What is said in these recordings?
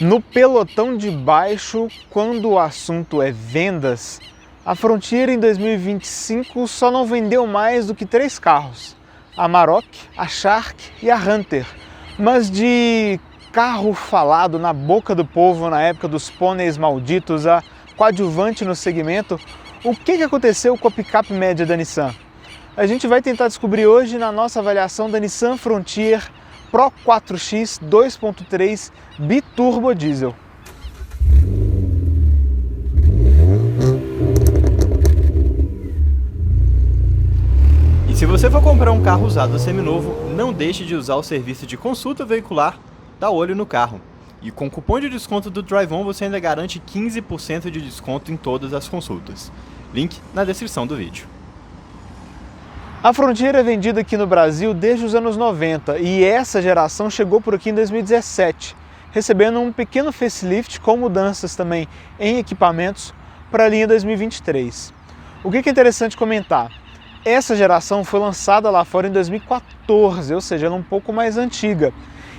No pelotão de baixo, quando o assunto é vendas, a Frontier em 2025 só não vendeu mais do que 3 carros, a Amarok, a Shark e a Hunter. Mas de carro falado na boca do povo na época dos pôneis malditos, a coadjuvante no segmento, o que aconteceu com a picape média da Nissan? A gente vai tentar descobrir hoje na nossa avaliação da Nissan Frontier Pro 4X 2.3 biturbo diesel. E se você for comprar um carro usado seminovo, não deixe de usar o serviço de consulta veicular da Olho no Carro. E com o cupom de desconto do DriveOn você ainda garante 15% de desconto em todas as consultas. Link na descrição do vídeo. A Frontier é vendida aqui no Brasil desde os anos 90 e essa geração chegou por aqui em 2017, recebendo um pequeno facelift com mudanças também em equipamentos para a linha 2023. O que é interessante comentar? Essa geração foi lançada lá fora em 2014, ou seja, ela é um pouco mais antiga.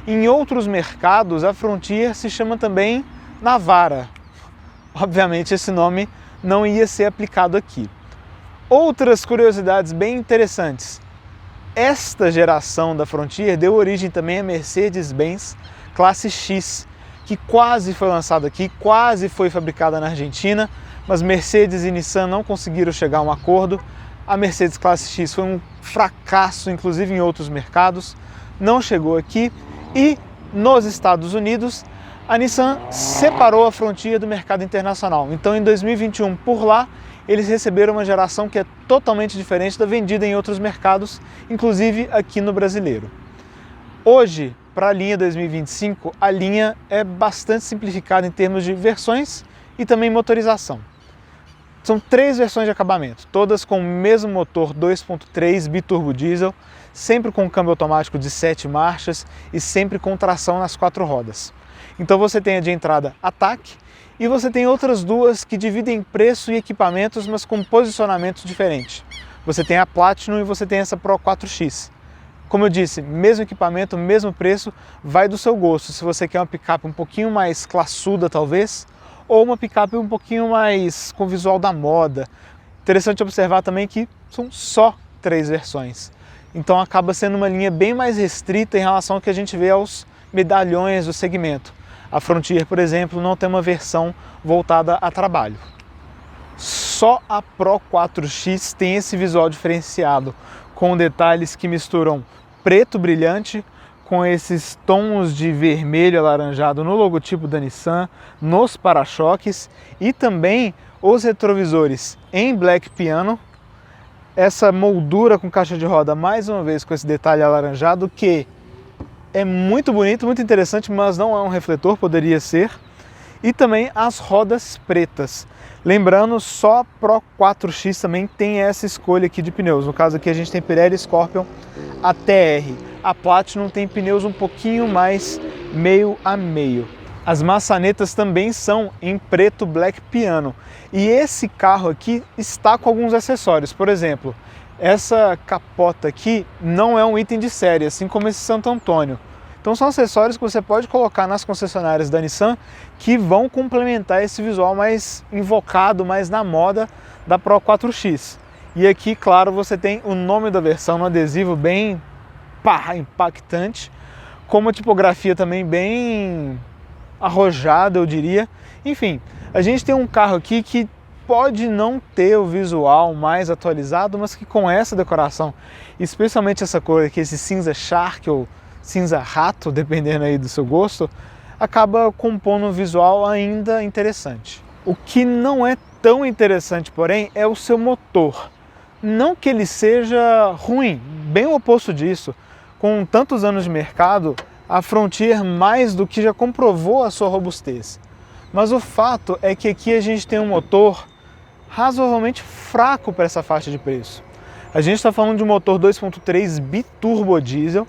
Em outros mercados, a Frontier se chama também Navara. Obviamente esse nome não ia ser aplicado aqui. Outras curiosidades bem interessantes. Esta geração da Frontier deu origem também à Mercedes-Benz Classe X, que quase foi lançada aqui, quase foi fabricada na Argentina, mas Mercedes e Nissan não conseguiram chegar a um acordo. A Mercedes Classe X foi um fracasso, inclusive em outros mercados, não chegou aqui e nos Estados Unidos a Nissan separou a Frontier do mercado internacional. Então em 2021, por lá, eles receberam uma geração que é totalmente diferente da vendida em outros mercados, inclusive aqui no brasileiro. Hoje, para a linha 2025, a linha é bastante simplificada em termos de versões e também motorização. São 3 versões de acabamento, todas com o mesmo motor 2.3 biturbo diesel, sempre com câmbio automático de 7 marchas e sempre com tração nas 4 rodas. Então você tem a de entrada Attack, e você tem outras duas que dividem preço e equipamentos, mas com posicionamentos diferentes. Você tem a Platinum e você tem essa Pro 4X. Como eu disse, mesmo equipamento, mesmo preço, vai do seu gosto. Se você quer uma picape um pouquinho mais classuda talvez, ou uma picape um pouquinho mais com visual da moda. Interessante observar também que são só 3 versões. Então acaba sendo uma linha bem mais restrita em relação ao que a gente vê aos medalhões do segmento. A Frontier, por exemplo, não tem uma versão voltada a trabalho. Só a Pro 4X tem esse visual diferenciado, com detalhes que misturam preto brilhante com esses tons de vermelho alaranjado no logotipo da Nissan, nos para-choques e também os retrovisores em black piano. Essa moldura com caixa de roda, mais uma vez com esse detalhe alaranjado que é muito bonito, muito interessante, mas não é um refletor, poderia ser. E também as rodas pretas. Lembrando, só a Pro 4X também tem essa escolha aqui de pneus. No caso aqui a gente tem Pirelli Scorpion ATR. A Platinum tem pneus um pouquinho mais meio a meio. As maçanetas também são em preto black piano. E esse carro aqui está com alguns acessórios. Por exemplo, essa capota aqui não é um item de série, assim como esse Santo Antônio. Então são acessórios que você pode colocar nas concessionárias da Nissan que vão complementar esse visual mais invocado, mais na moda da Pro 4X. E aqui, claro, você tem o nome da versão no adesivo bem impactante, com uma tipografia também bem arrojada, eu diria. Enfim, a gente tem um carro aqui que pode não ter o visual mais atualizado, mas que com essa decoração, especialmente essa cor aqui, esse cinza shark ou cinza rato, dependendo aí do seu gosto, acaba compondo um visual ainda interessante. O que não é tão interessante, porém, é o seu motor. Não que ele seja ruim, bem o oposto disso. Com tantos anos de mercado, a Frontier mais do que já comprovou a sua robustez. Mas o fato é que aqui a gente tem um motor razoavelmente fraco para essa faixa de preço. A gente está falando de um motor 2.3 biturbo diesel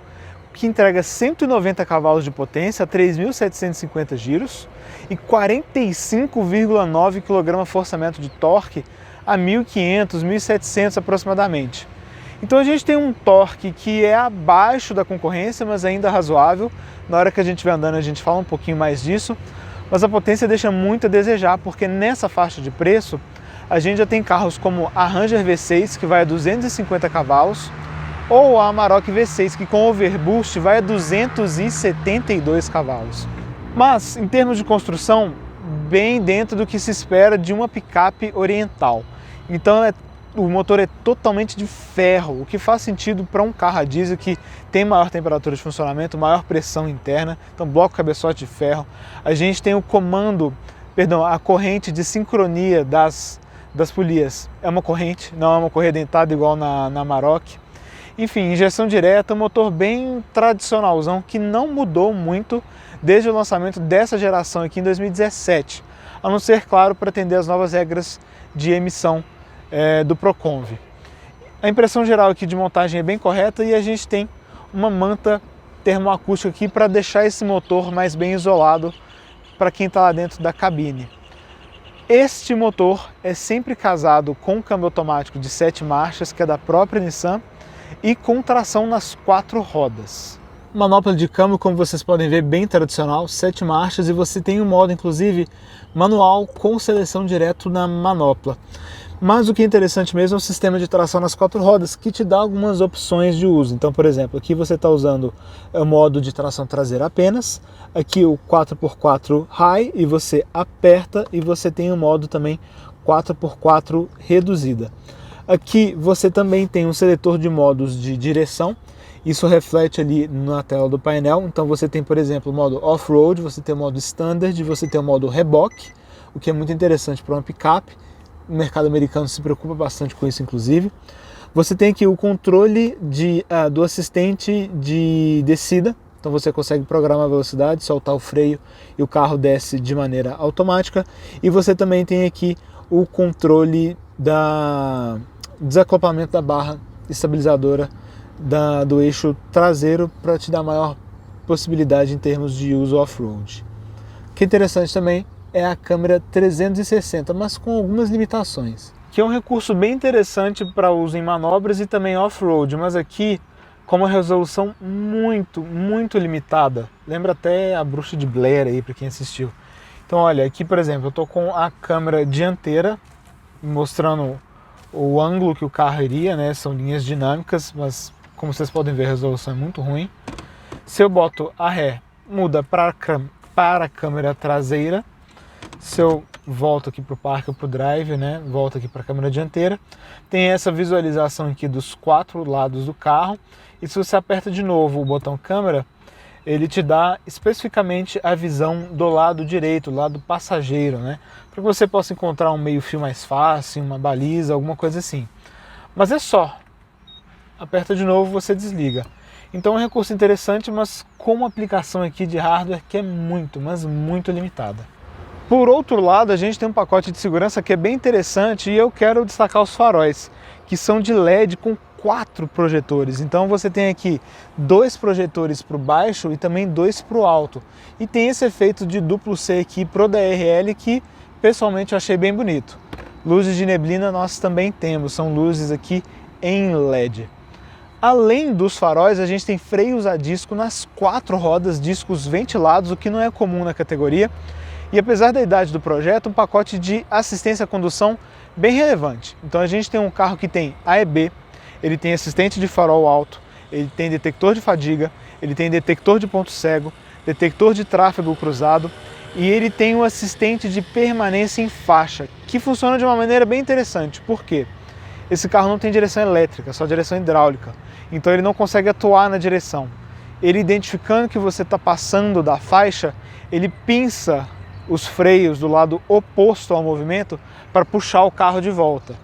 que entrega 190 cavalos de potência a 3.750 giros e 45,9 kgfm de torque a 1.500, 1.700 aproximadamente. Então a gente tem um torque que é abaixo da concorrência, mas ainda razoável. Na hora que a gente vai andando a gente fala um pouquinho mais disso. mas a potência deixa muito a desejar, porque nessa faixa de preço a gente já tem carros como a Ranger V6, que vai a 250 cavalos, ou a Amarok V6, que com overboost vai a 272 cavalos. Mas, em termos de construção, bem dentro do que se espera de uma picape oriental. Então, o motor é totalmente de ferro, o que faz sentido para um carro a diesel que tem maior temperatura de funcionamento, maior pressão interna, então bloco cabeçote de ferro. A gente tem a corrente de sincronia das polias. É uma corrente, não é uma correia dentada igual na Amarok. Enfim, injeção direta, motor bem tradicionalzão, que não mudou muito desde o lançamento dessa geração aqui em 2017, a não ser, claro, para atender as novas regras de emissão do Proconv. A impressão geral aqui de montagem é bem correta e a gente tem uma manta termoacústica aqui para deixar esse motor mais bem isolado para quem está lá dentro da cabine. Este motor é sempre casado com câmbio automático de 7 marchas, que é da própria Nissan, e com tração nas 4 rodas. Manopla de câmbio, como vocês podem ver, bem tradicional, 7 marchas, e você tem um modo, inclusive, manual com seleção direto na manopla. Mas o que é interessante mesmo é o sistema de tração nas 4 rodas, que te dá algumas opções de uso. Então, por exemplo, aqui você está usando o modo de tração traseira apenas, aqui o 4x4 High, e você aperta, e você tem o modo também 4x4 reduzida. Aqui você também tem um seletor de modos de direção, isso reflete ali na tela do painel. Então você tem, por exemplo, o modo off-road, você tem o modo standard, você tem o modo reboque, o que é muito interessante para uma picape. O mercado americano se preocupa bastante com isso, inclusive. Você tem aqui o controle do assistente de descida, então você consegue programar a velocidade, soltar o freio e o carro desce de maneira automática. E você também tem aqui o controle desacoplamento da barra estabilizadora do eixo traseiro para te dar maior possibilidade em termos de uso off-road. O que é interessante também é a câmera 360, mas com algumas limitações, que é um recurso bem interessante para uso em manobras e também off-road, mas aqui com uma resolução muito limitada. Lembra até a Bruxa de Blair aí, para quem assistiu. Então olha, aqui por exemplo, eu estou com a câmera dianteira mostrando o ângulo que o carro iria, né? São linhas dinâmicas, mas como vocês podem ver, a resolução é muito ruim. Se eu boto a ré, muda para a câmera traseira. Se eu volto aqui para o parque ou para o drive, né? Volto aqui para a câmera dianteira, tem essa visualização aqui dos 4 lados do carro. E se você aperta de novo o botão câmera, ele te dá especificamente a visão do lado direito, do lado passageiro, né? Para que você possa encontrar um meio-fio mais fácil, uma baliza, alguma coisa assim. Mas é só. Aperta de novo, você desliga. Então é um recurso interessante, mas com uma aplicação aqui de hardware que é mas muito limitada. Por outro lado, a gente tem um pacote de segurança que é bem interessante e eu quero destacar os faróis, que são de LED com 4 projetores. Então você tem aqui 2 projetores para o baixo e também 2 para o alto. E tem esse efeito de duplo C aqui pro DRL que pessoalmente eu achei bem bonito. Luzes de neblina nós também temos, são luzes aqui em LED. Além dos faróis, a gente tem freios a disco nas 4 rodas, discos ventilados, o que não é comum na categoria. E apesar da idade do projeto, um pacote de assistência à condução bem relevante. Então a gente tem um carro que tem AEB, ele tem assistente de farol alto, ele tem detector de fadiga, ele tem detector de ponto cego, detector de tráfego cruzado e ele tem um assistente de permanência em faixa, que funciona de uma maneira bem interessante. Por quê? Esse carro não tem direção elétrica, só direção hidráulica, então ele não consegue atuar na direção. Ele identificando que você está passando da faixa, ele pinça os freios do lado oposto ao movimento para puxar o carro de volta.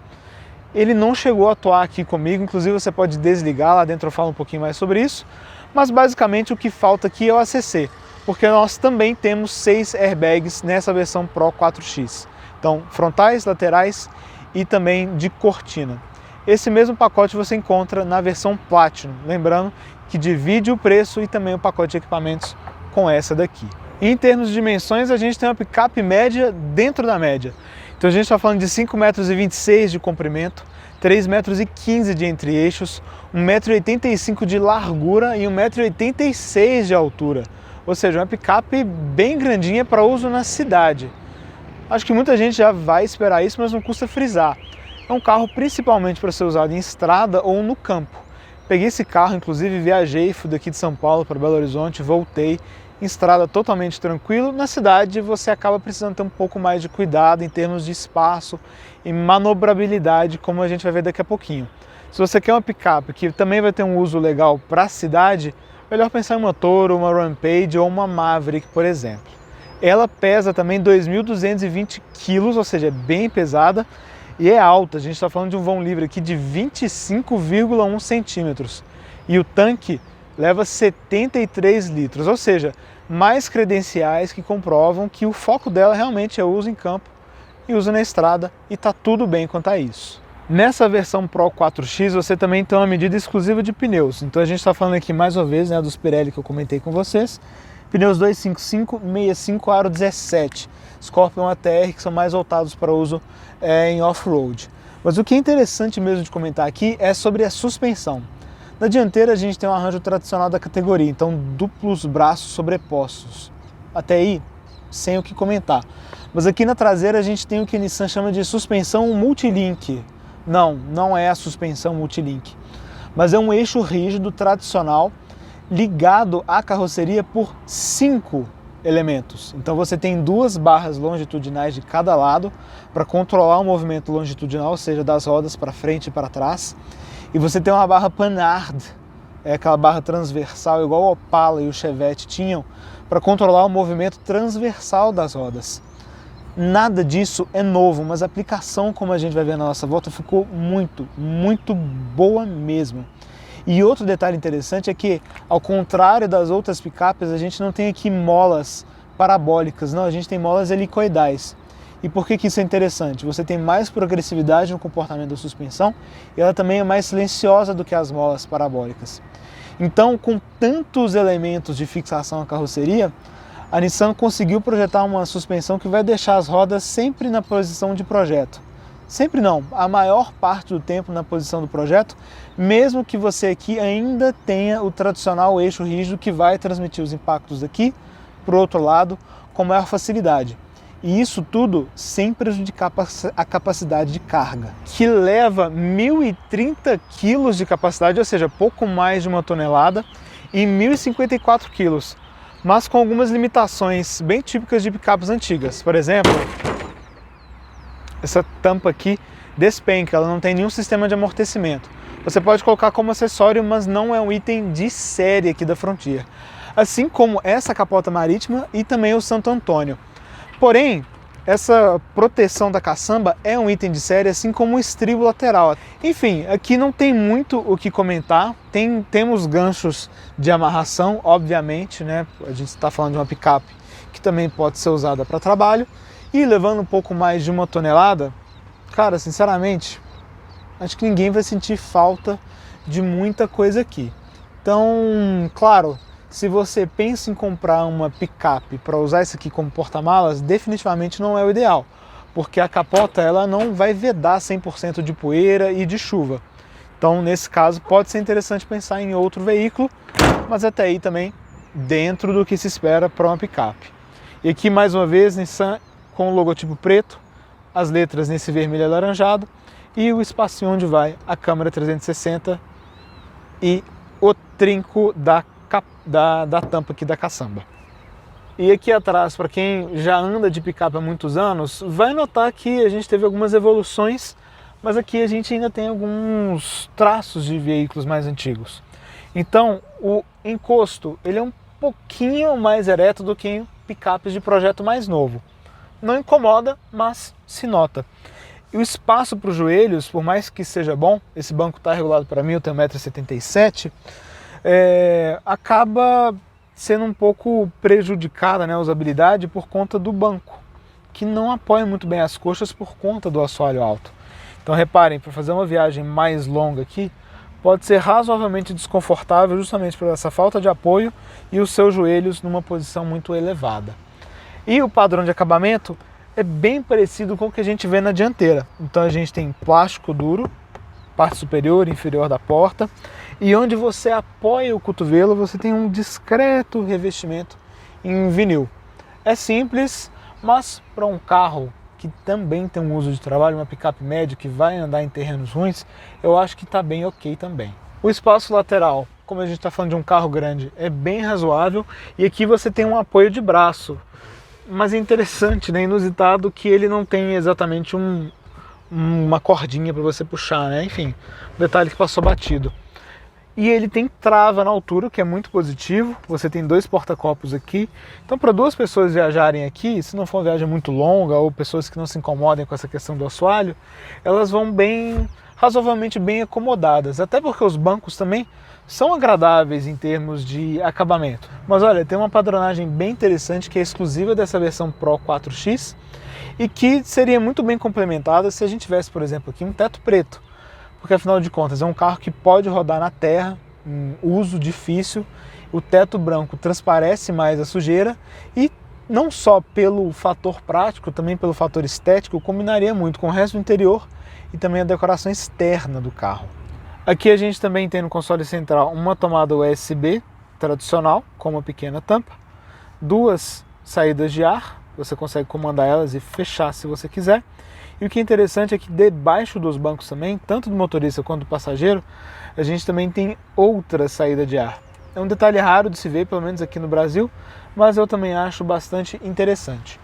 Ele não chegou a atuar aqui comigo, inclusive você pode desligar, lá dentro eu falo um pouquinho mais sobre isso, mas basicamente o que falta aqui é o ACC, porque nós também temos 6 airbags nessa versão Pro 4X. Então, frontais, laterais e também de cortina. Esse mesmo pacote você encontra na versão Platinum, lembrando que divide o preço e também o pacote de equipamentos com essa daqui. Em termos de dimensões, a gente tem uma picape média dentro da média. Então a gente está falando de 5,26 m de comprimento, 3,15 m de entre-eixos, 1,85 m de largura e 1,86 m de altura. ou seja, uma picape bem grandinha para uso na cidade. Acho que muita gente já vai esperar isso, mas não custa frisar. É um carro principalmente para ser usado em estrada ou no campo. Peguei esse carro, inclusive viajei, fui daqui de São Paulo para Belo Horizonte, voltei, em estrada totalmente tranquilo. Na cidade você acaba precisando ter um pouco mais de cuidado em termos de espaço e manobrabilidade, como a gente vai ver daqui a pouquinho. Se você quer uma picape que também vai ter um uso legal para a cidade, melhor pensar em uma Toro, uma Rampage ou uma Maverick, por exemplo. Ela pesa também 2.220 kg, ou seja, é bem pesada e é alta. A gente está falando de um vão livre aqui de 25,1 centímetros e o tanque leva 73 litros, ou seja, mais credenciais que comprovam que o foco dela realmente é uso em campo e uso na estrada, e tá tudo bem quanto a isso. Nessa versão Pro 4X você também tem uma medida exclusiva de pneus, então a gente está falando aqui mais uma vez, né, dos Pirelli que eu comentei com vocês, pneus 255/65 aro 17, Scorpion ATR, que são mais voltados para uso em off-road. Mas o que é interessante mesmo de comentar aqui é sobre a suspensão. Na dianteira a gente tem um arranjo tradicional da categoria, então duplos braços sobrepostos. Até aí, sem o que comentar. Mas aqui na traseira a gente tem o que a Nissan chama de suspensão multilink. Não é a suspensão multilink, mas é um eixo rígido tradicional ligado à carroceria por 5 elementos. Então você tem 2 barras longitudinais de cada lado para controlar o movimento longitudinal, ou seja, das rodas para frente e para trás. E você tem uma barra Panhard, é aquela barra transversal igual o Opala e o Chevette tinham, para controlar o movimento transversal das rodas. Nada disso é novo, mas a aplicação, como a gente vai ver na nossa volta, ficou muito boa mesmo. E outro detalhe interessante é que, ao contrário das outras picapes, a gente não tem aqui molas parabólicas, não, a gente tem molas helicoidais. E por que isso é interessante? Você tem mais progressividade no comportamento da suspensão e ela também é mais silenciosa do que as molas parabólicas. Então, com tantos elementos de fixação à carroceria, a Nissan conseguiu projetar uma suspensão que vai deixar as rodas sempre na posição de projeto. Sempre não, a maior parte do tempo na posição do projeto, mesmo que você aqui ainda tenha o tradicional eixo rígido que vai transmitir os impactos daqui para o outro lado com maior facilidade. E isso tudo sem prejudicar a capacidade de carga, que leva 1.030 kg de capacidade, ou seja, pouco mais de 1 tonelada, e 1.054 kg, mas com algumas limitações bem típicas de picapes antigas. Por exemplo, essa tampa aqui despenca, ela não tem nenhum sistema de amortecimento. Você pode colocar como acessório, mas não é um item de série aqui da Frontier. Assim como essa capota marítima e também o Santo Antônio. Porém, essa proteção da caçamba é um item de série, assim como o estribo lateral. Enfim, aqui não tem muito o que comentar. Temos ganchos de amarração, obviamente, né? A gente está falando de uma picape que também pode ser usada para trabalho. E levando um pouco mais de 1 tonelada, cara, sinceramente, acho que ninguém vai sentir falta de muita coisa aqui. Então, claro, se você pensa em comprar uma picape para usar isso aqui como porta-malas, definitivamente não é o ideal, porque a capota ela não vai vedar 100% de poeira e de chuva. Então, nesse caso, pode ser interessante pensar em outro veículo, mas até aí também dentro do que se espera para uma picape. E aqui, mais uma vez, Nissan com o logotipo preto, as letras nesse vermelho alaranjado e o espacinho onde vai a câmera 360 e o trinco da tampa aqui da caçamba. E aqui atrás, para quem já anda de picape há muitos anos, vai notar que a gente teve algumas evoluções, mas aqui a gente ainda tem alguns traços de veículos mais antigos. Então, o encosto ele é um pouquinho mais ereto do que em picapes de projeto mais novo. Não incomoda, mas se nota. E o espaço para os joelhos, por mais que seja bom, esse banco está regulado para mim, eu tenho 1,77 m, acaba sendo um pouco prejudicada, né, a usabilidade por conta do banco, que não apoia muito bem as coxas por conta do assoalho alto. Então reparem, para fazer uma viagem mais longa aqui, pode ser razoavelmente desconfortável justamente por essa falta de apoio e os seus joelhos numa posição muito elevada. E o padrão de acabamento é bem parecido com o que a gente vê na dianteira. Então a gente tem plástico duro, parte superior e inferior da porta, e onde você apoia o cotovelo você tem um discreto revestimento em vinil. É simples, mas para um carro que também tem um uso de trabalho, uma picape média que vai andar em terrenos ruins, eu acho que está bem ok também. O espaço lateral, como a gente está falando de um carro grande, é bem razoável, e aqui você tem um apoio de braço. Mas é interessante, né, inusitado, que ele não tem exatamente uma cordinha para você puxar, né? Enfim, um detalhe que passou batido. E ele tem trava na altura, que é muito positivo. Você tem 2 porta-copos aqui. Então, para 2 pessoas viajarem aqui, se não for uma viagem muito longa ou pessoas que não se incomodem com essa questão do assoalho, elas vão razoavelmente bem acomodadas. Até porque os bancos também são agradáveis em termos de acabamento. Mas olha, tem uma padronagem bem interessante que é exclusiva dessa versão Pro 4X e que seria muito bem complementada se a gente tivesse, por exemplo, aqui um teto preto. Porque afinal de contas é um carro que pode rodar na terra, um uso difícil, o teto branco transparece mais a sujeira e não só pelo fator prático, também pelo fator estético, combinaria muito com o resto do interior e também a decoração externa do carro. Aqui a gente também tem no console central uma tomada USB tradicional, com uma pequena tampa, 2 saídas de ar, você consegue comandar elas e fechar se você quiser. E o que é interessante é que debaixo dos bancos também, tanto do motorista quanto do passageiro, a gente também tem outra saída de ar. É um detalhe raro de se ver, pelo menos aqui no Brasil, mas eu também acho bastante interessante.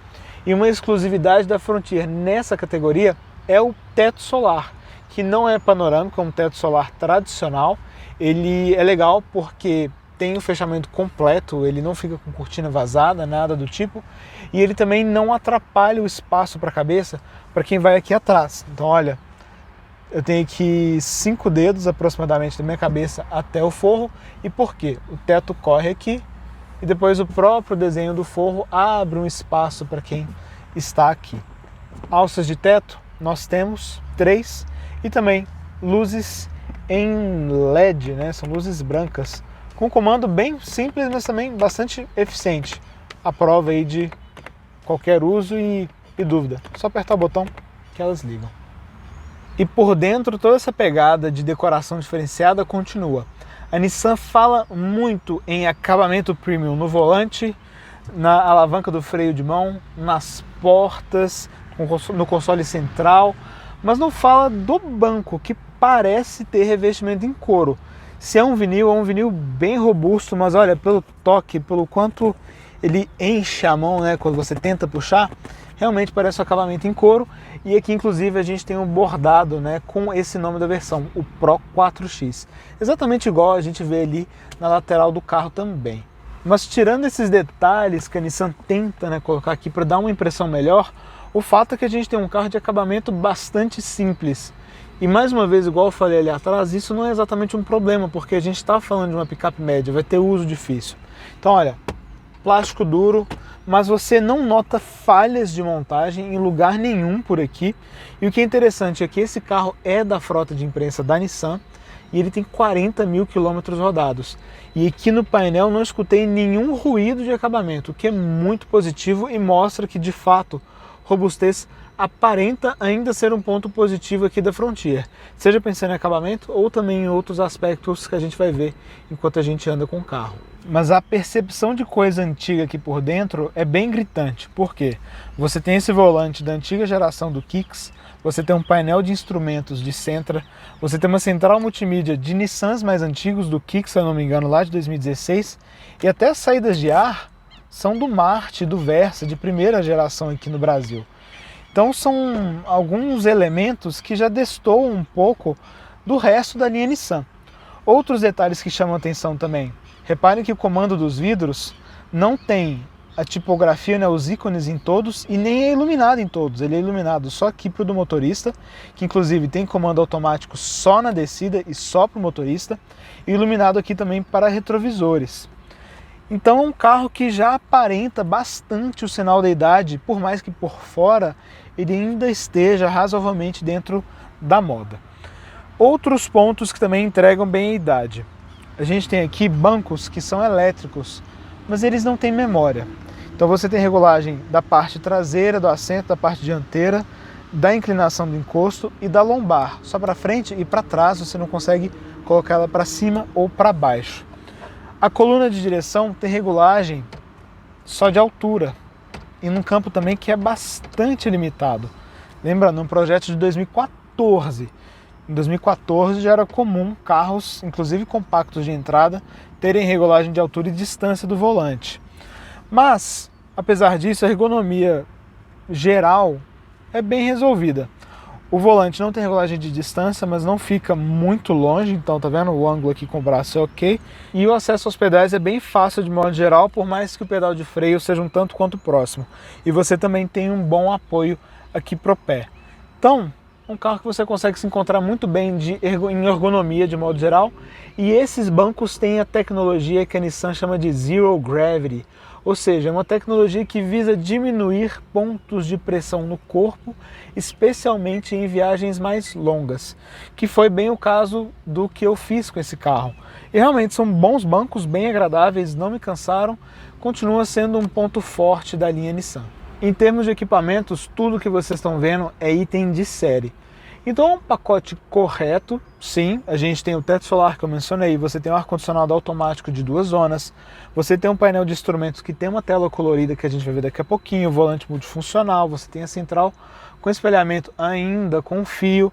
E uma exclusividade da Frontier nessa categoria é o teto solar, que não é panorâmico, é um teto solar tradicional. Ele é legal porque tem o fechamento completo, ele não fica com cortina vazada, nada do tipo, e ele também não atrapalha o espaço para a cabeça para quem vai aqui atrás. Então olha, eu tenho aqui 5 dedos aproximadamente da minha cabeça até o forro. E por quê? O teto corre aqui e depois o próprio desenho do forro abre um espaço para quem está aqui. Alças de teto nós temos 3 e também luzes em LED, né? São luzes brancas, com um comando bem simples, mas também bastante eficiente. A prova aí de qualquer uso e dúvida. Só apertar o botão que elas ligam. E por dentro toda essa pegada de decoração diferenciada continua. A Nissan fala muito em acabamento premium no volante, na alavanca do freio de mão, nas portas, no console central, mas não fala do banco, que parece ter revestimento em couro. Se é um vinil bem robusto, mas olha, pelo toque, pelo quanto ele enche a mão, né, quando você tenta puxar, realmente parece um acabamento em couro. E aqui inclusive a gente tem um bordado, né, com esse nome da versão, o Pro 4X. Exatamente igual a gente vê ali na lateral do carro também. Mas tirando esses detalhes que a Nissan tenta, né, colocar aqui para dar uma impressão melhor, o fato é que a gente tem um carro de acabamento bastante simples. E mais uma vez, igual eu falei ali atrás, isso não é exatamente um problema, porque a gente está falando de uma picape média, vai ter uso difícil. Então olha, plástico duro, mas você não nota falhas de montagem em lugar nenhum por aqui. E o que é interessante é que esse carro é da frota de imprensa da Nissan e ele tem 40 mil quilômetros rodados. E aqui no painel não escutei nenhum ruído de acabamento, o que é muito positivo e mostra que de fato robustez aparenta ainda ser um ponto positivo aqui da Frontier, seja pensando em acabamento ou também em outros aspectos que a gente vai ver enquanto a gente anda com o carro. Mas a percepção de coisa antiga aqui por dentro é bem gritante, porque você tem esse volante da antiga geração do Kicks, você tem um painel de instrumentos de Sentra, você tem uma central multimídia de Nissans mais antigos, do Kicks, se eu não me engano, lá de 2016, e até as saídas de ar são do Marte e do Versa, de primeira geração aqui no Brasil. Então são alguns elementos que já destoam um pouco do resto da linha Nissan. Outros detalhes que chamam a atenção também. Reparem que o comando dos vidros não tem a tipografia, né, os ícones em todos, e nem é iluminado em todos. Ele é iluminado só aqui para o do motorista, que inclusive tem comando automático só na descida e só para o motorista, e iluminado aqui também para retrovisores. Então é um carro que já aparenta bastante o sinal da idade, por mais que por fora ele ainda esteja razoavelmente dentro da moda. Outros pontos que também entregam bem a idade. A gente tem aqui bancos que são elétricos, mas eles não têm memória. Então você tem regulagem da parte traseira do assento, da parte dianteira, da inclinação do encosto e da lombar. Só para frente e para trás você não consegue colocar ela para cima ou para baixo. A coluna de direção tem regulagem só de altura, e num campo também que é bastante limitado. Lembrando, um projeto de 2014. Em 2014 já era comum carros, inclusive compactos de entrada, terem regulagem de altura e distância do volante. Mas, apesar disso, a ergonomia geral é bem resolvida. O volante não tem regulagem de distância, mas não fica muito longe, então tá vendo? O ângulo aqui com o braço é ok. E o acesso aos pedais é bem fácil de modo geral, por mais que o pedal de freio seja um tanto quanto próximo. E você também tem um bom apoio aqui pro pé. Então, um carro que você consegue se encontrar muito bem em ergonomia de modo geral. E esses bancos têm a tecnologia que a Nissan chama de Zero Gravity, ou seja, é uma tecnologia que visa diminuir pontos de pressão no corpo, especialmente em viagens mais longas, que foi bem o caso do que eu fiz com esse carro. E realmente são bons bancos, bem agradáveis, não me cansaram, continua sendo um ponto forte da linha Nissan. Em termos de equipamentos, tudo que vocês estão vendo é item de série. Então é um pacote correto, sim, a gente tem o teto solar que eu mencionei, você tem um ar-condicionado automático de 2 zonas, você tem um painel de instrumentos que tem uma tela colorida que a gente vai ver daqui a pouquinho, o volante multifuncional, você tem a central com espelhamento ainda com fio.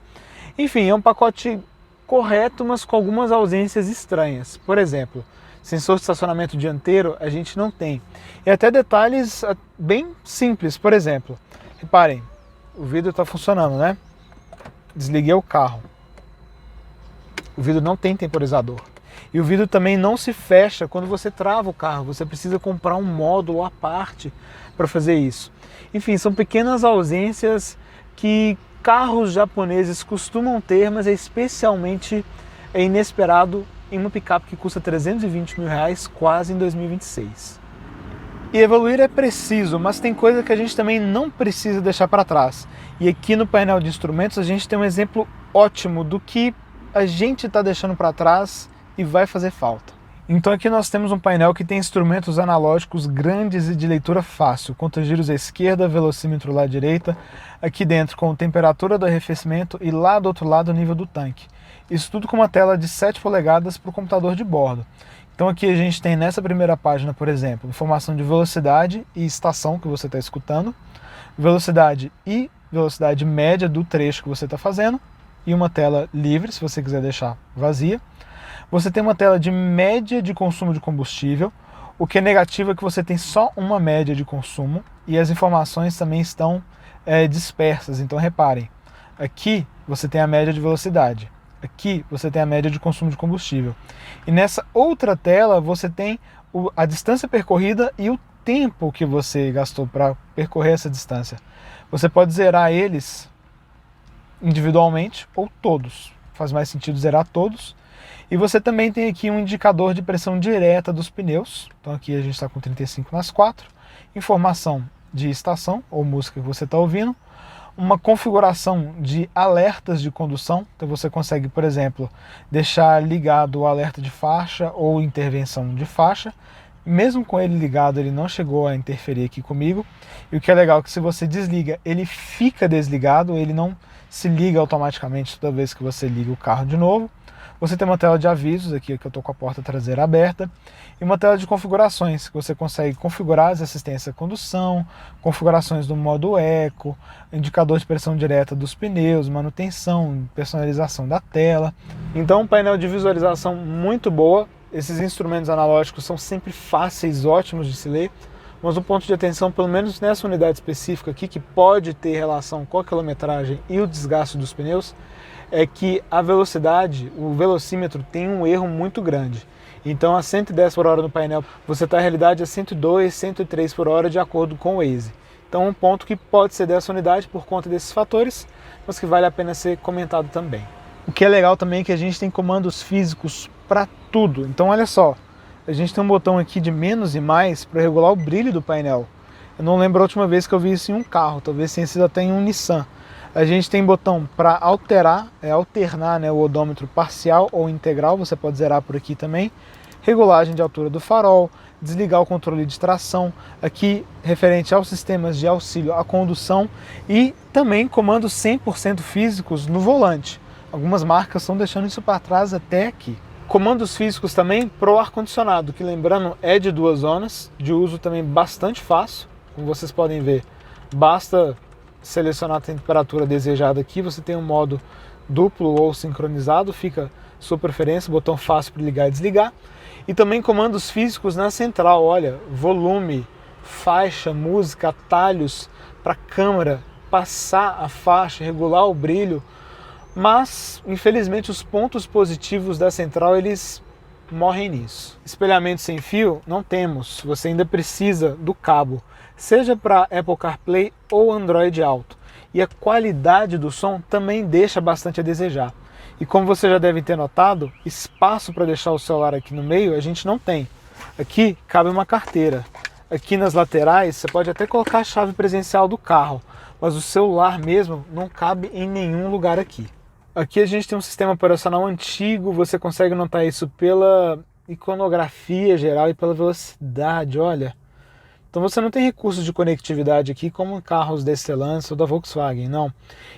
Enfim, é um pacote correto, mas com algumas ausências estranhas. Por exemplo, sensor de estacionamento dianteiro a gente não tem. E até detalhes bem simples, por exemplo, reparem, o vidro está funcionando, né? Desliguei o carro. O vidro não tem temporizador. E o vidro também não se fecha quando você trava o carro. Você precisa comprar um módulo à parte para fazer isso. Enfim, são pequenas ausências que carros japoneses costumam ter, mas é especialmente inesperado em uma picape que custa 320 mil reais quase em 2026. E evoluir é preciso, mas tem coisa que a gente também não precisa deixar para trás. E aqui no painel de instrumentos a gente tem um exemplo ótimo do que a gente está deixando para trás e vai fazer falta. Então aqui nós temos um painel que tem instrumentos analógicos grandes e de leitura fácil, conta-giros à esquerda, velocímetro lá à direita, aqui dentro com temperatura do arrefecimento e lá do outro lado o nível do tanque. Isso tudo com uma tela de 7 polegadas para o computador de bordo. Então aqui a gente tem nessa primeira página, por exemplo, informação de velocidade e estação que você está escutando, velocidade e velocidade média do trecho que você está fazendo, e uma tela livre, se você quiser deixar vazia. Você tem uma tela de média de consumo de combustível, o que é negativo é que você tem só uma média de consumo, e as informações também estão dispersas. Então reparem, aqui você tem a média de velocidade, aqui você tem a média de consumo de combustível. E nessa outra tela você tem a distância percorrida e o tempo que você gastou para percorrer essa distância. Você pode zerar eles individualmente ou todos. Faz mais sentido zerar todos. E você também tem aqui um indicador de pressão direta dos pneus. Então aqui a gente está com 35 nas 4. Informação de estação ou música que você está ouvindo. Uma configuração de alertas de condução, então você consegue, por exemplo, deixar ligado o alerta de faixa ou intervenção de faixa. Mesmo com ele ligado, ele não chegou a interferir aqui comigo. E o que é legal é que se você desliga, ele fica desligado, ele não se liga automaticamente toda vez que você liga o carro de novo. Você tem uma tela de avisos aqui, que eu estou com a porta traseira aberta, e uma tela de configurações, que você consegue configurar as assistências à condução, configurações do modo eco, indicador de pressão direta dos pneus, manutenção, personalização da tela. Então um painel de visualização muito boa. Esses instrumentos analógicos são sempre fáceis, ótimos de se ler, mas o ponto de atenção, pelo menos nessa unidade específica aqui, que pode ter relação com a quilometragem e o desgaste dos pneus, é que a velocidade, o velocímetro tem um erro muito grande. Então a 110 por hora no painel, você está na realidade a 102, 103 por hora de acordo com o Waze. Então um ponto que pode ser dessa unidade por conta desses fatores, mas que vale a pena ser comentado também. O que é legal também é que a gente tem comandos físicos para tudo. Então olha só, a gente tem um botão aqui de menos e mais para regular o brilho do painel. Eu não lembro a última vez que eu vi isso em um carro, talvez tenha sido até em um Nissan. A gente tem botão para alternar o odômetro parcial ou integral, você pode zerar por aqui também. Regulagem de altura do farol, desligar o controle de tração, aqui referente aos sistemas de auxílio à condução e também comandos 100% físicos no volante. Algumas marcas estão deixando isso para trás até aqui. Comandos físicos também para o ar-condicionado, que lembrando é de 2 zonas, de uso também bastante fácil. Como vocês podem ver, basta selecionar a temperatura desejada aqui, você tem um modo duplo ou sincronizado, fica sua preferência, botão fácil para ligar e desligar. E também comandos físicos na central, olha, volume, faixa, música, atalhos para a câmera, passar a faixa, regular o brilho. Mas, infelizmente, os pontos positivos da central, eles morrem nisso. Espelhamento sem fio, não temos. Você ainda precisa do cabo, seja para Apple CarPlay ou Android Auto. E a qualidade do som também deixa bastante a desejar. E como você já deve ter notado, espaço para deixar o celular aqui no meio a gente não tem. Aqui cabe uma carteira. Aqui nas laterais você pode até colocar a chave presencial do carro, mas o celular mesmo não cabe em nenhum lugar aqui. Aqui a gente tem um sistema operacional antigo, você consegue notar isso pela iconografia geral e pela velocidade, olha. Então você não tem recursos de conectividade aqui como em carros da Stellantis ou da Volkswagen, não.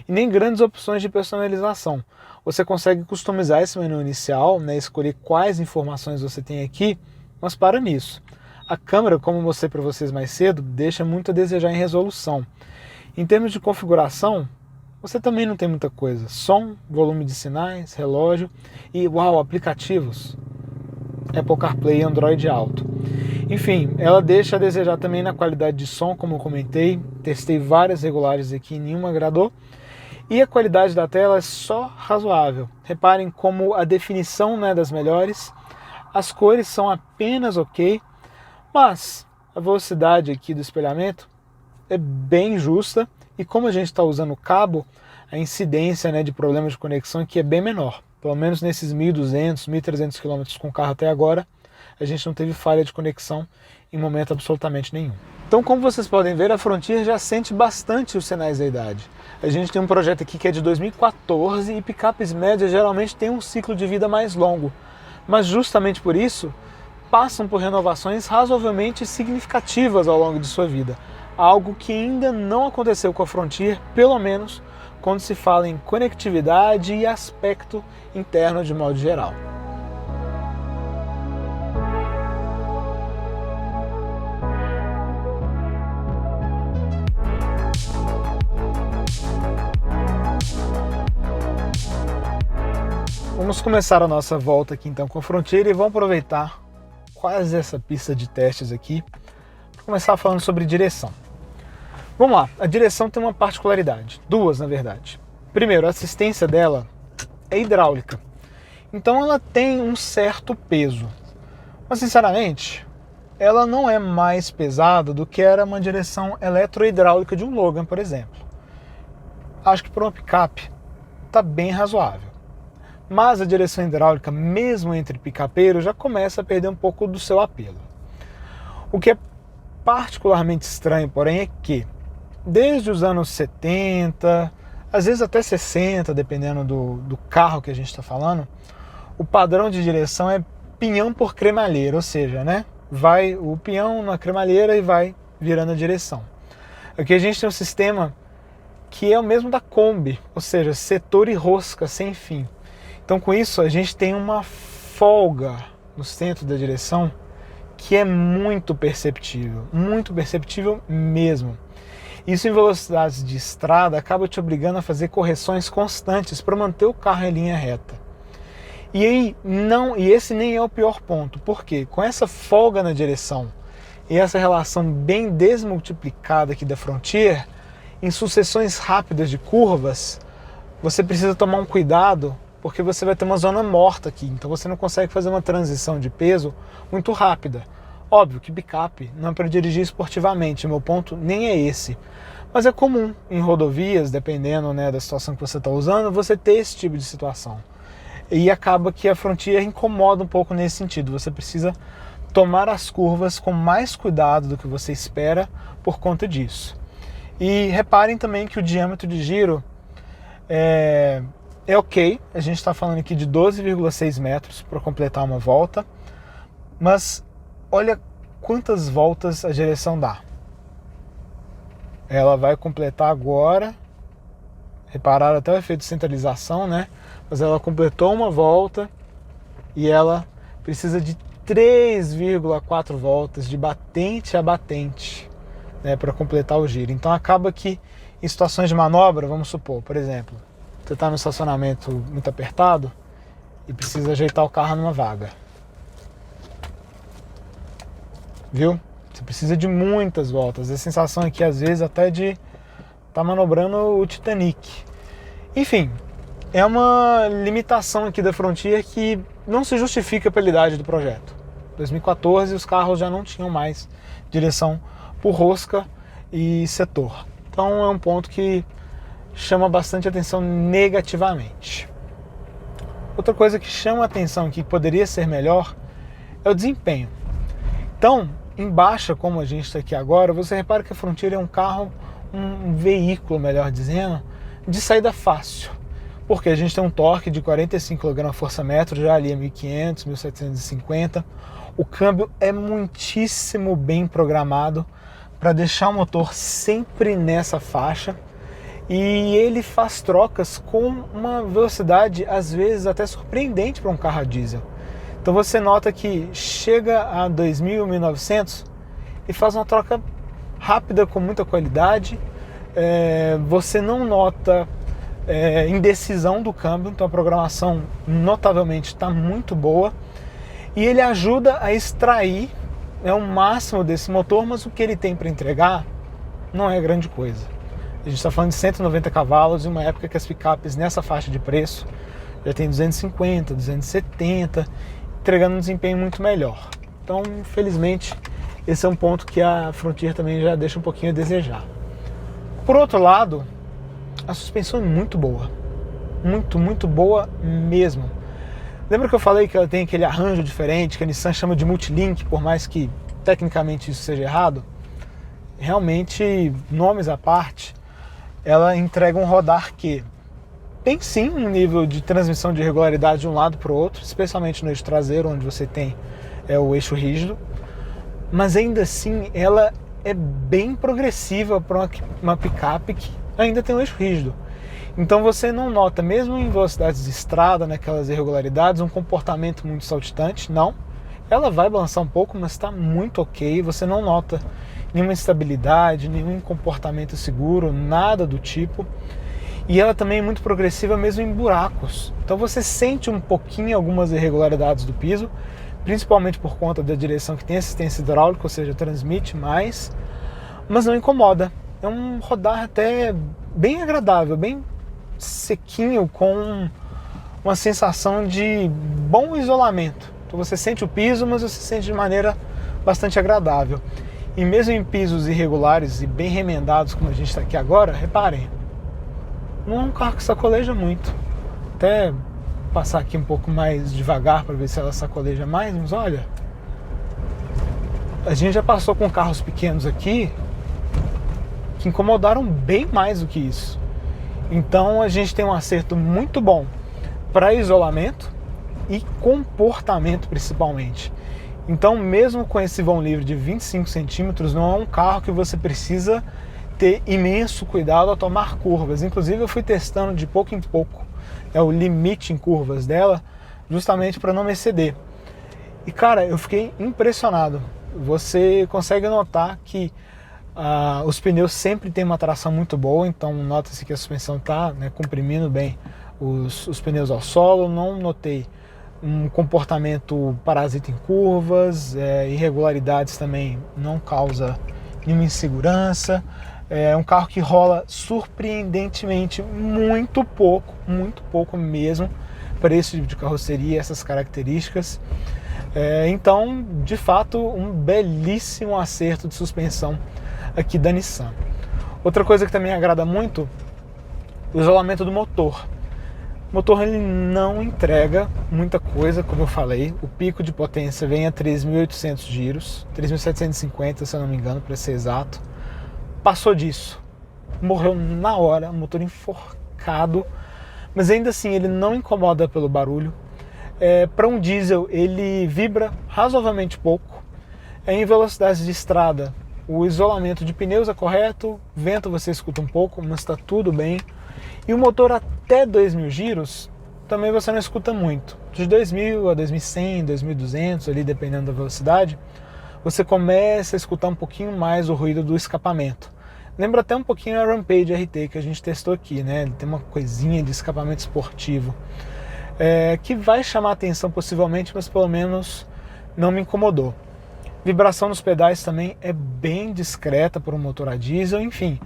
E nem grandes opções de personalização. Você consegue customizar esse menu inicial, né, escolher quais informações você tem aqui, mas para nisso. A câmera, como eu mostrei para vocês mais cedo, deixa muito a desejar em resolução. Em termos de configuração, você também não tem muita coisa. Som, volume de sinais, relógio e, uau, aplicativos. Apple CarPlay e Android Auto. Enfim, ela deixa a desejar também na qualidade de som, como eu comentei. Testei várias regulares aqui e nenhuma agradou. E a qualidade da tela é só razoável. Reparem como a definição não é das melhores. As cores são apenas ok. Mas a velocidade aqui do espelhamento é bem justa. E como a gente está usando o cabo, a incidência, né, de problemas de conexão aqui é bem menor. Pelo menos nesses 1.200, 1.300 km com o carro até agora, a gente não teve falha de conexão em momento absolutamente nenhum. Então, como vocês podem ver, a Frontier já sente bastante os sinais da idade. A gente tem um projeto aqui que é de 2014 e picapes médias geralmente têm um ciclo de vida mais longo. Mas justamente por isso, passam por renovações razoavelmente significativas ao longo de sua vida. Algo que ainda não aconteceu com a Frontier, pelo menos quando se fala em conectividade e aspecto interno de modo geral. Vamos começar a nossa volta aqui então com a Frontier e vamos aproveitar quase essa pista de testes aqui para começar falando sobre direção. Vamos lá, a direção tem uma particularidade, duas na verdade. Primeiro, a assistência dela é hidráulica, então ela tem um certo peso, mas sinceramente ela não é mais pesada do que era uma direção eletrohidráulica de um Logan, por exemplo. Acho que para uma picape está bem razoável, mas a direção hidráulica, mesmo entre picapeiros, já começa a perder um pouco do seu apelo. O que é particularmente estranho, porém, é que desde os anos 70, às vezes até 60, dependendo do carro que a gente está falando, o padrão de direção é pinhão por cremalheira, ou seja, né, vai o pinhão na cremalheira e vai virando a direção. Aqui a gente tem um sistema que é o mesmo da Kombi, ou seja, setor e rosca sem fim. Então com isso a gente tem uma folga no centro da direção que é muito perceptível mesmo. Isso em velocidades de estrada acaba te obrigando a fazer correções constantes para manter o carro em linha reta. E esse nem é o pior ponto, porque com essa folga na direção e essa relação bem desmultiplicada aqui da Frontier, em sucessões rápidas de curvas, você precisa tomar um cuidado, porque você vai ter uma zona morta aqui, então você não consegue fazer uma transição de peso muito rápida. Óbvio que picape não é para dirigir esportivamente, meu ponto nem é esse. Mas é comum em rodovias, dependendo, né, da situação que você está usando, você ter esse tipo de situação. E acaba que a Frontier incomoda um pouco nesse sentido. Você precisa tomar as curvas com mais cuidado do que você espera por conta disso. E reparem também que o diâmetro de giro é ok. A gente está falando aqui de 12,6 metros para completar uma volta. Mas olha quantas voltas a direção dá. Ela vai completar agora. Repararam até o efeito de centralização, né? Mas ela completou uma volta e ela precisa de 3,4 voltas de batente a batente, né, para completar o giro. Então acaba que em situações de manobra, vamos supor, por exemplo, você está no estacionamento muito apertado e precisa ajeitar o carro numa vaga. Viu? Você precisa de muitas voltas. A sensação aqui, às vezes, até de estar manobrando o Titanic. Enfim, é uma limitação aqui da Frontier que não se justifica pela idade do projeto. Em 2014, os carros já não tinham mais direção por rosca e setor. Então é um ponto que chama bastante atenção negativamente. Outra coisa que chama atenção, que poderia ser melhor, é o desempenho. Então, em baixa, como a gente está aqui agora, você repara que a Frontier é um carro, um veículo, melhor dizendo, de saída fácil. Porque a gente tem um torque de 45 kgfm, já ali é 1500, 1750. O câmbio é muitíssimo bem programado para deixar o motor sempre nessa faixa. E ele faz trocas com uma velocidade, às vezes, até surpreendente para um carro a diesel. Então você nota que chega a 2.000, 1.900 e faz uma troca rápida, com muita qualidade. Você não nota indecisão do câmbio, então a programação notavelmente está muito boa. E ele ajuda a extrair o máximo desse motor, mas o que ele tem para entregar não é grande coisa. A gente está falando de 190 cavalos em uma época que as picapes nessa faixa de preço já tem 250, 270, entregando um desempenho muito melhor. Então, infelizmente, esse é um ponto que a Frontier também já deixa um pouquinho a desejar. Por outro lado, a suspensão é muito boa. Muito, muito boa mesmo. Lembra que eu falei que ela tem aquele arranjo diferente, que a Nissan chama de multilink, por mais que tecnicamente isso seja errado? Realmente, nomes à parte, ela entrega um rodar que tem sim um nível de transmissão de regularidade de um lado para o outro, especialmente no eixo traseiro, onde você tem o eixo rígido, mas ainda assim ela é bem progressiva para uma picape que ainda tem um eixo rígido. Então você não nota, mesmo em velocidades de estrada, naquelas irregularidades, um comportamento muito saltitante, não. Ela vai balançar um pouco, mas está muito ok, você não nota nenhuma instabilidade, nenhum comportamento seguro, nada do tipo. E ela também é muito progressiva mesmo em buracos. Então você sente um pouquinho algumas irregularidades do piso, principalmente por conta da direção que tem assistência hidráulica, ou seja, transmite mais, mas não incomoda. É um rodar até bem agradável, bem sequinho, com uma sensação de bom isolamento. Então você sente o piso, mas você sente de maneira bastante agradável. E mesmo em pisos irregulares e bem remendados, como a gente está aqui agora, reparem, não é um carro que sacoleja muito. Até passar aqui um pouco mais devagar para ver se ela sacoleja mais, mas olha, a gente já passou com carros pequenos aqui que incomodaram bem mais do que isso. Então a gente tem um acerto muito bom para isolamento e comportamento principalmente. Então, mesmo com esse vão livre de 25 centímetros, não é um carro que você precisa ter imenso cuidado ao tomar curvas. Inclusive, eu fui testando de pouco em pouco o limite em curvas dela, justamente para não me exceder. E, cara, eu fiquei impressionado. Você consegue notar que os pneus sempre têm uma tração muito boa, então nota-se que a suspensão está comprimindo bem os pneus ao solo. Não notei um comportamento parasita em curvas, irregularidades também não causa nenhuma insegurança. É um carro que rola surpreendentemente muito pouco mesmo para esse tipo de carroceria, essas características. Então, de fato, um belíssimo acerto de suspensão aqui da Nissan. Outra coisa que também agrada muito, o isolamento do motor. O motor ele não entrega muita coisa, como eu falei. O pico de potência vem a 3.800 giros, 3.750 se eu não me engano, para ser exato. Passou disso, morreu na hora, motor enforcado, mas ainda assim ele não incomoda pelo barulho. Para um diesel ele vibra razoavelmente pouco. Em velocidades de estrada, o isolamento de pneus é correto, vento você escuta um pouco, mas está tudo bem. E o motor até 2.000 giros também você não escuta muito. De 2000 a 2100, 2200, ali dependendo da velocidade, você começa a escutar um pouquinho mais o ruído do escapamento. Lembra até um pouquinho a Rampage RT que a gente testou aqui, né? Ele tem uma coisinha de escapamento esportivo, que vai chamar a atenção possivelmente, mas pelo menos não me incomodou. Vibração nos pedais também é bem discreta para um motor a diesel, enfim.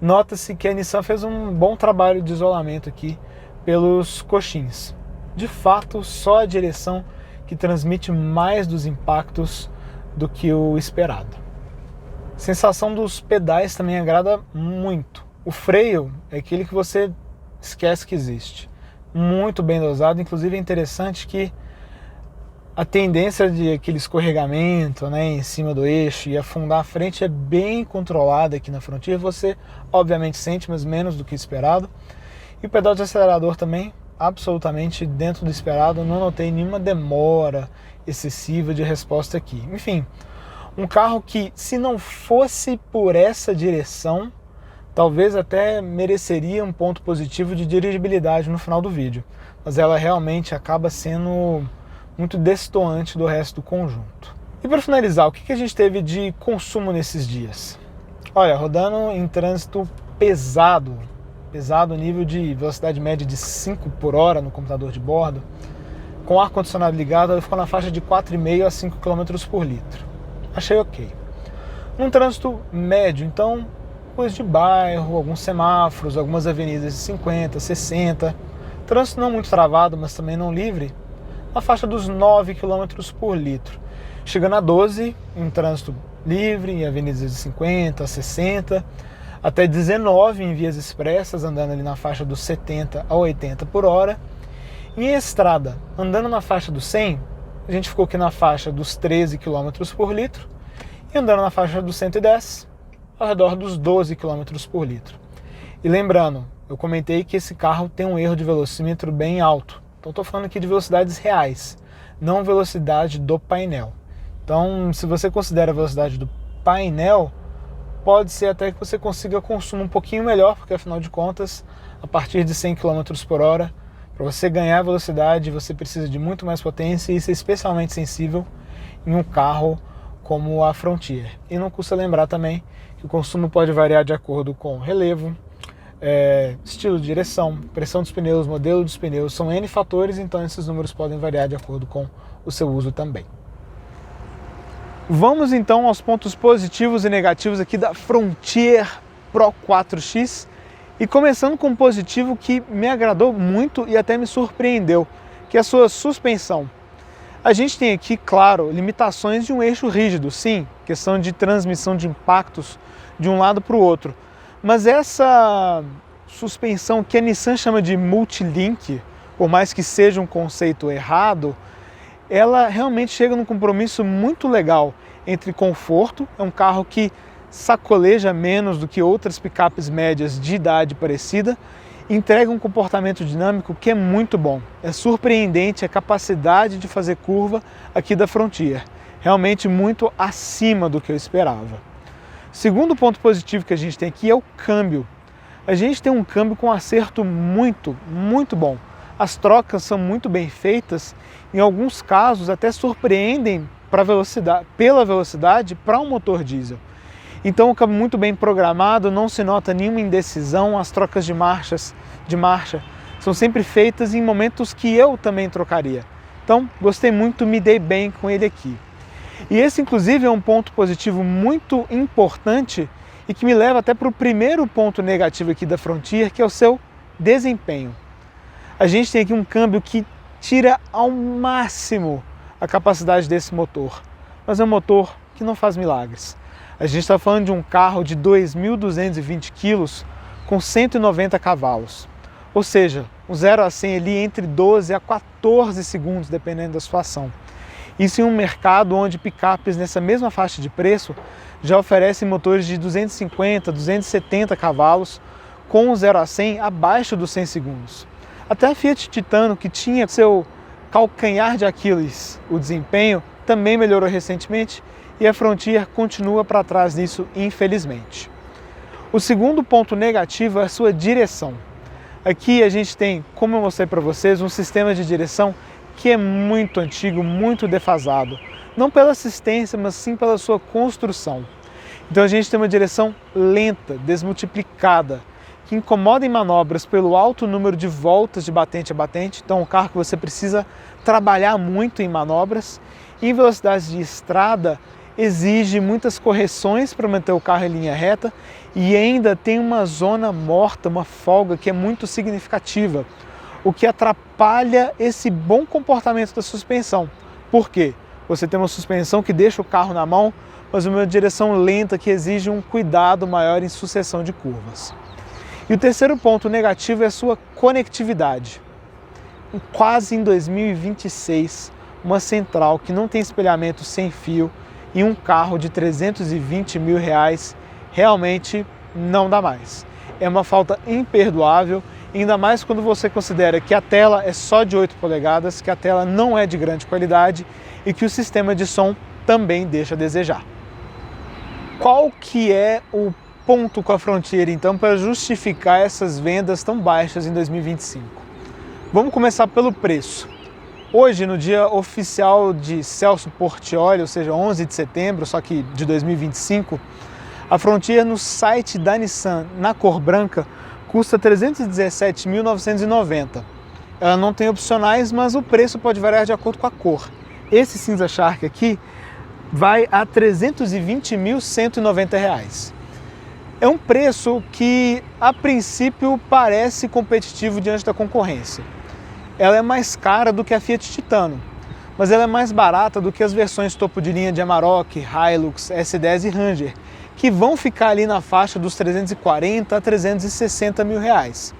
Nota-se que a Nissan fez um bom trabalho de isolamento aqui pelos coxins. De fato, só a direção que transmite mais dos impactos do que o esperado. A sensação dos pedais também agrada muito. O freio é aquele que você esquece que existe. Muito bem dosado, inclusive é interessante que a tendência de aquele escorregamento, né, em cima do eixo e afundar a frente é bem controlada aqui na Frontier. Você obviamente sente, mas menos do que esperado. E o pedal de acelerador também, absolutamente dentro do esperado. Não notei nenhuma demora excessiva de resposta aqui. Enfim, um carro que, se não fosse por essa direção, talvez até mereceria um ponto positivo de dirigibilidade no final do vídeo. Mas ela realmente acaba sendo muito destoante do resto do conjunto. E para finalizar, o que a gente teve de consumo nesses dias? Olha, rodando em trânsito pesado nível de velocidade média de 5 por hora no computador de bordo, com o ar-condicionado ligado, ele ficou na faixa de 4,5 a 5 km por litro. Achei ok. Num trânsito médio, então, coisa de bairro, alguns semáforos, algumas avenidas de 50, 60, trânsito não muito travado, mas também não livre, na faixa dos 9 km por litro, chegando a 12 em trânsito livre, em avenidas de 50, 60, até 19 em vias expressas, andando ali na faixa dos 70 a 80 por hora. Em estrada, andando na faixa dos 100, a gente ficou aqui na faixa dos 13 km por litro, e andando na faixa dos 110, ao redor dos 12 km por litro. E lembrando, eu comentei que esse carro tem um erro de velocímetro bem alto. Então estou falando aqui de velocidades reais, não velocidade do painel. Então, se você considera a velocidade do painel, pode ser até que você consiga consumo um pouquinho melhor, porque afinal de contas, a partir de 100 km por hora, para você ganhar velocidade, você precisa de muito mais potência, e isso é especialmente sensível em um carro como a Frontier. E não custa lembrar também que o consumo pode variar de acordo com relevo, estilo de direção, pressão dos pneus, modelo dos pneus, são N fatores, então esses números podem variar de acordo com o seu uso também. Vamos então aos pontos positivos e negativos aqui da Frontier Pro 4X, e começando com um positivo que me agradou muito e até me surpreendeu, que é a sua suspensão. A gente tem aqui, claro, limitações de um eixo rígido, sim, questão de transmissão de impactos de um lado para o outro, mas essa suspensão que a Nissan chama de multilink, por mais que seja um conceito errado, ela realmente chega num compromisso muito legal entre conforto, é um carro que sacoleja menos do que outras picapes médias de idade parecida, entrega um comportamento dinâmico que é muito bom. É surpreendente a capacidade de fazer curva aqui da Frontier, realmente muito acima do que eu esperava. Segundo ponto positivo que a gente tem aqui é o câmbio. A gente tem um câmbio com acerto muito bom. As trocas são muito bem feitas, em alguns casos até surpreendem pela velocidade para um motor diesel. Então o câmbio muito bem programado, não se nota nenhuma indecisão, as trocas de marcha são sempre feitas em momentos que eu também trocaria. Então gostei muito, me dei bem com ele aqui. E esse inclusive é um ponto positivo muito importante e que me leva até para o primeiro ponto negativo aqui da Frontier, que é o seu desempenho. A gente tem aqui um câmbio que tira ao máximo a capacidade desse motor, mas é um motor que não faz milagres. A gente está falando de um carro de 2.220 kg com 190 cavalos, ou seja, um 0 a 100 ali entre 12 a 14 segundos, dependendo da situação. Isso em um mercado onde picapes nessa mesma faixa de preço já oferecem motores de 250, 270 cavalos com um 0 a 100 abaixo dos 100 segundos. Até a Fiat Titano, que tinha seu calcanhar de Aquiles, o desempenho, também melhorou recentemente, e a Frontier continua para trás nisso, infelizmente. O segundo ponto negativo é a sua direção. Aqui a gente tem, como eu mostrei para vocês, um sistema de direção que é muito antigo, muito defasado. Não pela assistência, mas sim pela sua construção. Então a gente tem uma direção lenta, desmultiplicada, que incomoda em manobras pelo alto número de voltas de batente a batente. Então é um carro que você precisa trabalhar muito em manobras. E em velocidades de estrada exige muitas correções para manter o carro em linha reta e ainda tem uma zona morta, uma folga que é muito significativa, o que atrapalha esse bom comportamento da suspensão. Por quê? Você tem uma suspensão que deixa o carro na mão, mas uma direção lenta que exige um cuidado maior em sucessão de curvas. E o terceiro ponto negativo é a sua conectividade. Quase em 2026, uma central que não tem espelhamento sem fio e um carro de 320 mil reais realmente não dá mais. É uma falta imperdoável, ainda mais quando você considera que a tela é só de 8 polegadas, que a tela não é de grande qualidade e que o sistema de som também deixa a desejar. Qual que é o ponto com a Frontier, então, para justificar essas vendas tão baixas em 2025? Vamos começar pelo preço. Hoje, no dia oficial de Celso Portiolli, ou seja, 11 de setembro, só que de 2025, a Frontier no site da Nissan, na cor branca, custa R$ 317.990. Ela não tem opcionais, mas o preço pode variar de acordo com a cor. Esse cinza Shark aqui vai a R$ 320.190. É um preço que, a princípio, parece competitivo diante da concorrência. Ela é mais cara do que a Fiat Titano, mas ela é mais barata do que as versões topo de linha de Amarok, Hilux, S10 e Ranger, que vão ficar ali na faixa dos 340 a 360 mil reais.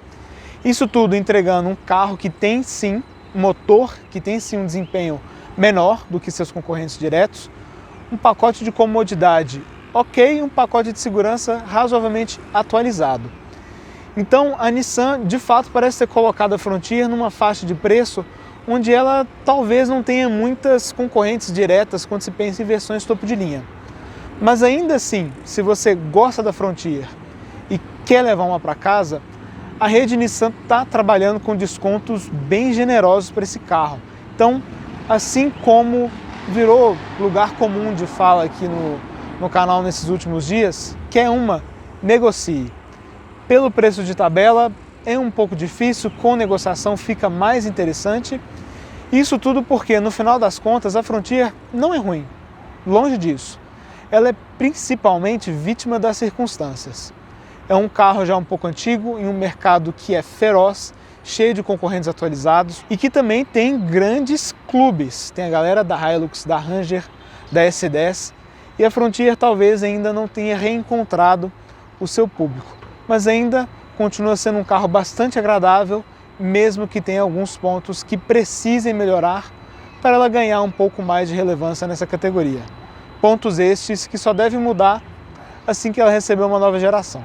Isso tudo entregando um carro que tem sim um motor, que tem sim um desempenho menor do que seus concorrentes diretos, um pacote de comodidade ok, um pacote de segurança razoavelmente atualizado. Então a Nissan de fato parece ter colocado a Frontier numa faixa de preço onde ela talvez não tenha muitas concorrentes diretas quando se pensa em versões topo de linha. Mas ainda assim, se você gosta da Frontier e quer levar uma para casa, a rede Nissan está trabalhando com descontos bem generosos para esse carro. Então, assim como virou lugar comum de fala aqui no canal nesses últimos dias, quer uma, negocie. Pelo preço de tabela é um pouco difícil, com negociação fica mais interessante. Isso tudo porque, no final das contas, a Frontier não é ruim, longe disso. Ela é principalmente vítima das circunstâncias. É um carro já um pouco antigo, em um mercado que é feroz, cheio de concorrentes atualizados e que também tem grandes clubes. Tem a galera da Hilux, da Ranger, da S10 e a Frontier talvez ainda não tenha reencontrado o seu público. Mas ainda continua sendo um carro bastante agradável, mesmo que tenha alguns pontos que precisem melhorar para ela ganhar um pouco mais de relevância nessa categoria. Pontos estes que só devem mudar assim que ela receber uma nova geração.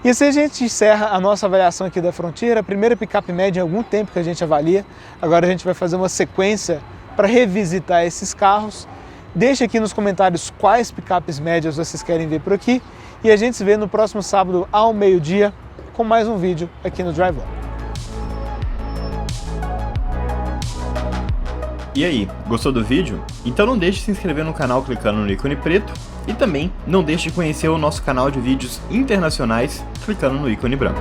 E assim a gente encerra a nossa avaliação aqui da Frontier, a primeira picape média em algum tempo que a gente avalia. Agora a gente vai fazer uma sequência para revisitar esses carros. Deixe aqui nos comentários quais picapes médias vocês querem ver por aqui. E a gente se vê no próximo sábado ao meio-dia com mais um vídeo aqui no Drive On. E aí, gostou do vídeo? Então não deixe de se inscrever no canal clicando no ícone preto e também não deixe de conhecer o nosso canal de vídeos internacionais clicando no ícone branco.